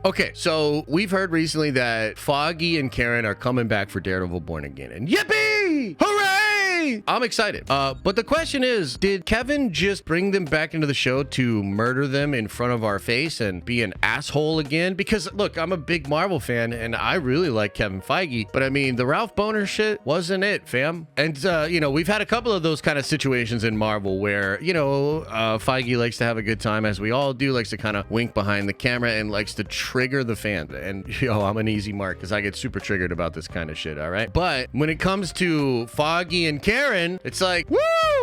Okay, so we've heard recently that Foggy and Karen are coming back for Daredevil Born Again, and yippee! Hooray! I'm excited. But the question is, did Kevin just bring them back into the show to murder them in front of our face and be an asshole again? Because look, I'm a big Marvel fan and I really like Kevin Feige, but I mean, the Ralph Boner shit wasn't it, fam. And we've had a couple of those kind of situations in Marvel where, Feige likes to have a good time, as we all do, likes to kind of wink behind the camera and likes to trigger the fan. And I'm an easy mark because I get super triggered about this kind of shit, all right? But when it comes to Foggy and Karen, it's like, woo,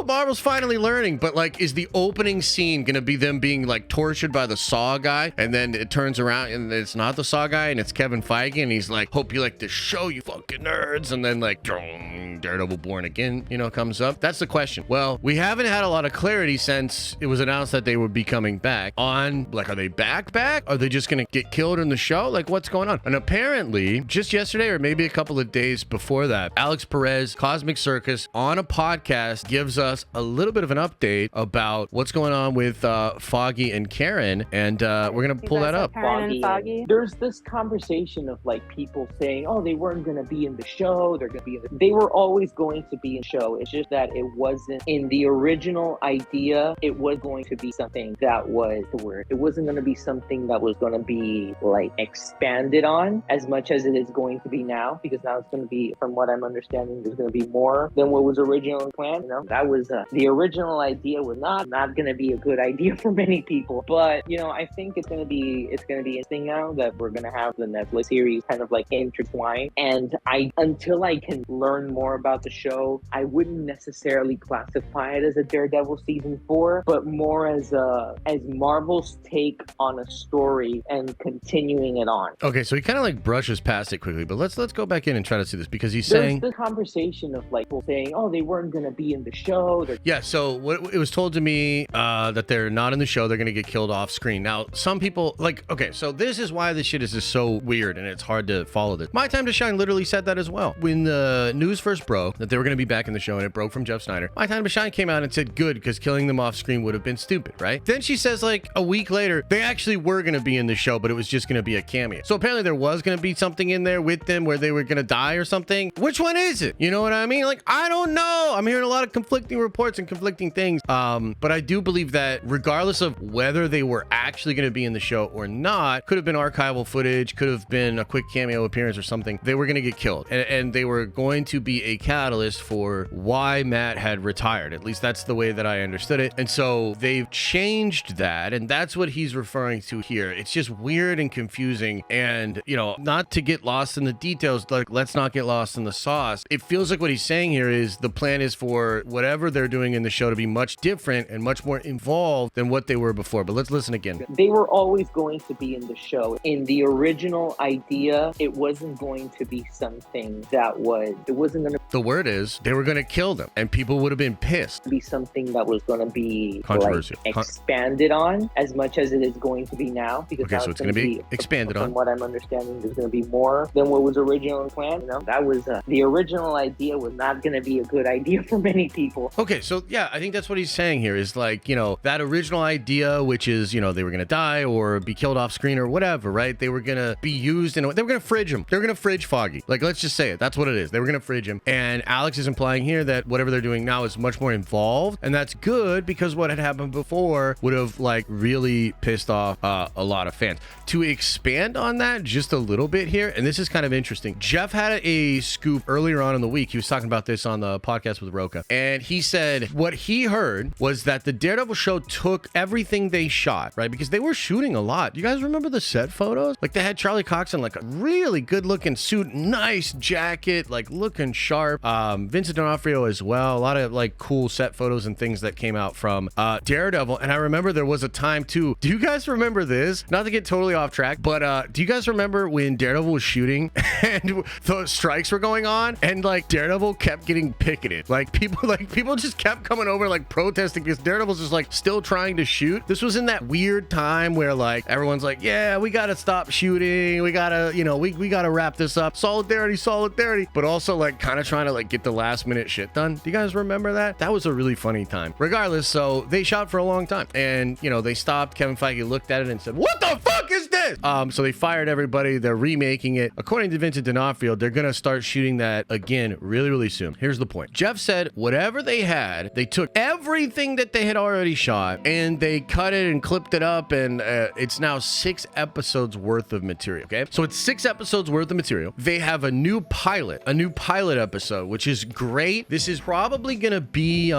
Marvel's finally learning. But like, is the opening scene gonna be them being like tortured by the Saw guy, and then it turns around and it's not the Saw guy and it's Kevin Feige and he's like, hope you like the show, you fucking nerds, and then like Daredevil Born Again comes up? That's the question. Well, we haven't had a lot of clarity since it was announced that they would be coming back on, like, are they back? Are they just gonna get killed in the show? Like, what's going on? And apparently just yesterday, or maybe a couple of days before that, Alex Perez, Cosmic Circus, on a podcast gives us a little bit of an update about what's going on with Foggy and Karen, and we're gonna pull that up. Karen and Foggy. There's this conversation of like people saying, oh, they weren't gonna be in the show, they were always going to be in the show. It's just that it wasn't in the original idea. It was going to be something that was weird. It wasn't going to be something that was going to be like expanded on as much as it is going to be now, because now it's going to be, from what I'm understanding, there's going to be more than what was originally planned. That was the original idea was not going to be a good idea for many people, but I think it's going to be interesting now that we're going to have the Netflix series kind of like intertwined. And until I can learn more about the show, I wouldn't necessarily classify it as a Daredevil season 4, but more as Marvel's take on a story and continuing it on. Okay, so he kind of like brushes past it quickly, but let's go back in and try to see this, because he's saying the conversation of like people saying, oh, they weren't going to be in the show. Yeah, so what it was told to me that they're not in the show, they're going to get killed off screen. Now, some people okay, so this is why this shit is just so weird and it's hard to follow this. My Time to Shine literally said that as well. When the news first broke that they were going to be back in the show, and it broke from Jeff Snyder, My Time to Shine came out and said good, because killing them off screen would have been stupid, right? Then she says like a week later, they actually were going to be in the show, but it was just going to be a cameo. So apparently there was going to be something in there with them where they were going to die or something. Which one is it? You know what I mean? Like, I don't know. I'm hearing a lot of conflicting reports and conflicting things. But I do believe that regardless of whether they were actually going to be in the show or not, could have been archival footage, could have been a quick cameo appearance or something, they were going to get killed. And they were going to be a catalyst for why Matt had retired. At least that's the way that I understood it. And so they've changed that, and that's what he's referring to here. It's just weird and confusing, and not to get lost in the details, like, let's not get lost in the sauce. It feels like what he's saying here is the plan is for whatever they're doing in the show to be much different and much more involved than what they were before. But let's listen again. They were always going to be in the show. In the original idea, it wasn't going to be something that the word is they were going to kill them, and people would have been pissed. Be something that was going to be controversial, like, expanded on as much as it is going to be now, because okay, so it's going to be expanded on. From what I'm understanding, there's going to be more than what was originally planned. That was the original idea was not going to be a good idea for many people. Okay, so yeah, I think that's what he's saying here is like, that original idea, which is, they were going to die or be killed off screen or whatever, right? They were going to be used and they were going to fridge him. They were going to fridge Foggy. Like, let's just say it. That's what it is. They were going to fridge him. And Alex is implying here that whatever they're doing now is much more involved. And that's good, because what had happened before would have like really pissed off a lot of fans. To expand on that just a little bit here, and this is kind of interesting. Jeff had a scoop earlier on in the week. He was talking about this on the podcast with Roca. And he said what he heard was that the Daredevil show took everything they shot, right? Because they were shooting a lot. You guys remember the set photos? Like, they had Charlie Cox in like a really good looking suit, nice jacket, like looking sharp. Vincent D'Onofrio as well. A lot of like cool set photos and things that came out from Daredevil. And I remember there was a time too. Do you guys remember this? Not to get totally off track, but do you guys remember when Daredevil was shooting and the strikes were going on and like Daredevil kept getting picketed? Like people people just kept coming over like protesting because Daredevil's just like still trying to shoot. This was in that weird time where like everyone's like, yeah, we gotta stop shooting, we gotta, you know, we gotta wrap this up, solidarity, but also like kind of trying to like get the last minute shit done. Do you guys remember that? That was a really funny time. Regardless, so they shot for a long time, and you know, they stopped. Kevin Feige looked at it and said, what the fuck is this? So they fired everybody. They're remaking it. According to Vincent D'Onofrio, they're gonna start shooting that again really soon. Here's the point. Jeff said whatever they had, they took everything that they had already shot and they cut it and clipped it up, and it's now 6 episodes worth of material. Okay, so it's 6 episodes worth of material. They have a new pilot episode, which is great. This is probably gonna be a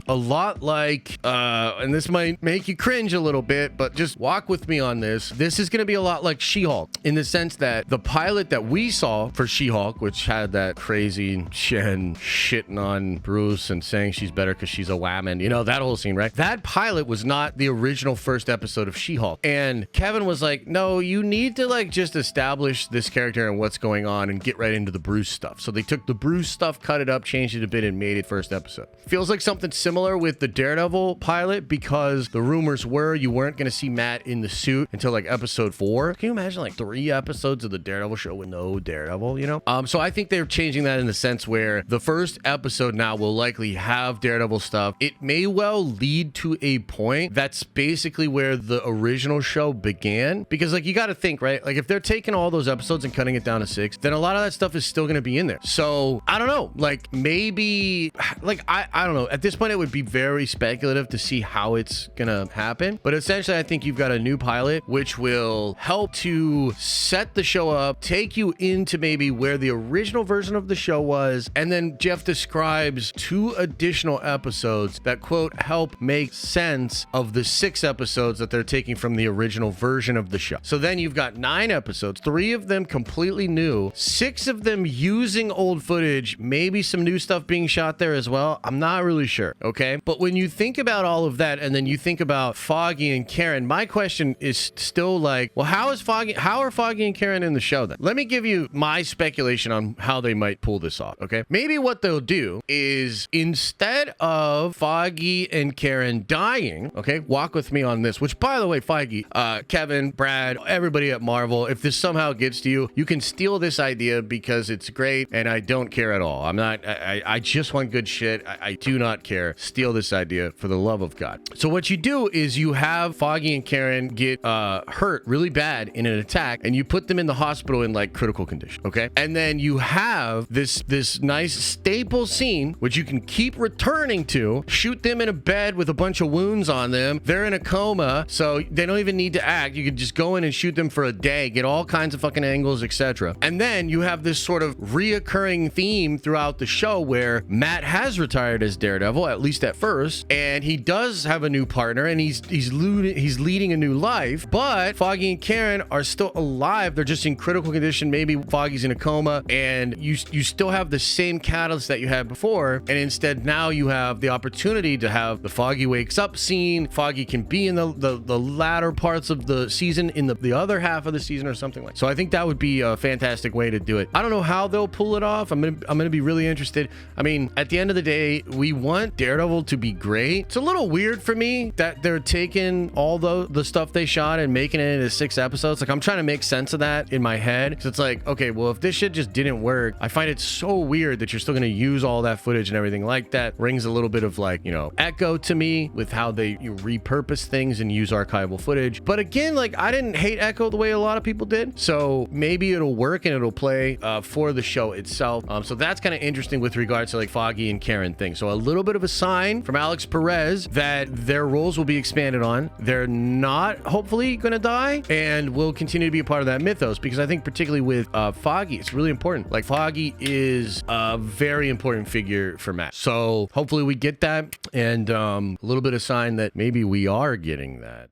lot like and this might make you cringe a little bit, but just walk with me on this. This is gonna be a lot like She-Hulk, in the sense that the pilot that we saw for She-Hulk, which had that crazy Shen shitting on Bruce and saying she's better because she's a whammon, you know, that whole scene, right? That pilot was not the original first episode of She-Hulk, and Kevin was like, no, you need to like just establish this character and what's going on and get right into the Bruce stuff. So they took the Bruce stuff, cut it up, changed it a bit, and made it first episode. Feels like something similar with the Daredevil pilot, because the rumors were you weren't going to see Matt in the suit until like episode 4. Can you imagine like 3 episodes of the Daredevil show with no Daredevil, you know? So I think they're changing that in the sense where the first episode now will likely have Daredevil stuff. It may well lead to a point that's basically where the original show began, because like you got to think, right? Like if they're taking all those episodes and cutting it down to 6, then a lot of that stuff is still going to be in there. So I don't know, like maybe like I don't know. At this point, it would be very speculative to see how it's gonna happen. But essentially, I think you've got a new pilot, which will help to set the show up, take you into maybe where the original version of the show was. And then Jeff describes 2 additional episodes that, quote, help make sense of the 6 episodes that they're taking from the original version of the show. So then you've got 9 episodes, 3 of them completely new, 6 of them using old footage, maybe some new stuff being shot there as well. I'm not really sure, okay? But when you think about all of that, and then you think about Foggy and Karen, my question is still like, well, how are Foggy and Karen in the show then? Let me give you my speculation on how they might pull this off, okay? Maybe what they'll do is, instead of Foggy and Karen dying, okay, walk with me on this, which, by the way, Feige, Kevin, Brad, everybody at Marvel, if this somehow gets to you, you can steal this idea because it's great and I don't care at all. I just want good shit. I do not care. Steal this idea for the love of God. So what you do is you have Foggy and Karen get hurt really bad in an attack, and you put them in the hospital in like critical condition, okay? And then you have this nice staple scene which you can keep returning to. Shoot them in a bed with a bunch of wounds on them. They're in a coma, so they don't even need to act. You could just go in and shoot them for a day, get all kinds of fucking angles, etc. And then you have this sort of reoccurring theme throughout the show where Matt has retired as Daredevil, at least at first, and he does have a new partner, and he's leading a new life, but Foggy and Karen are still alive. They're just in critical condition. Maybe Foggy's in a coma, and you still have the same catalyst that you had before, and instead now you have the opportunity to have the Foggy wakes up scene. Foggy can be in the latter parts of the season, in the other half of the season or something like that. So I think that would be a fantastic way to do it. I don't know how they'll pull it off. I'm gonna be really interested. I mean, at the end of the day, we want Daredevil to be great. It's a little weird for me that they're taking all the stuff they shot and making it into 6 episodes. Like, I'm trying to make sense of that in my head. So it's like, okay, well, if this shit just didn't work, I find it so weird that you're still gonna use all that footage and everything like that. Rings a little bit of like, you know, Echo to me with how they repurpose things and use archival footage. But again, like, I didn't hate Echo the way a lot of people did. So maybe it'll work and it'll play for the show itself. So that's kind of interesting with regards to like Foggy and Karen thing. So a little bit of a sign from Alex Perez that their roles will be expanded on. They're not hopefully going to die and will continue to be a part of that mythos, because I think particularly with Foggy, it's really important. Like, Foggy is a very important figure for Matt. So hopefully we get that, and a little bit of sign that maybe we are getting that.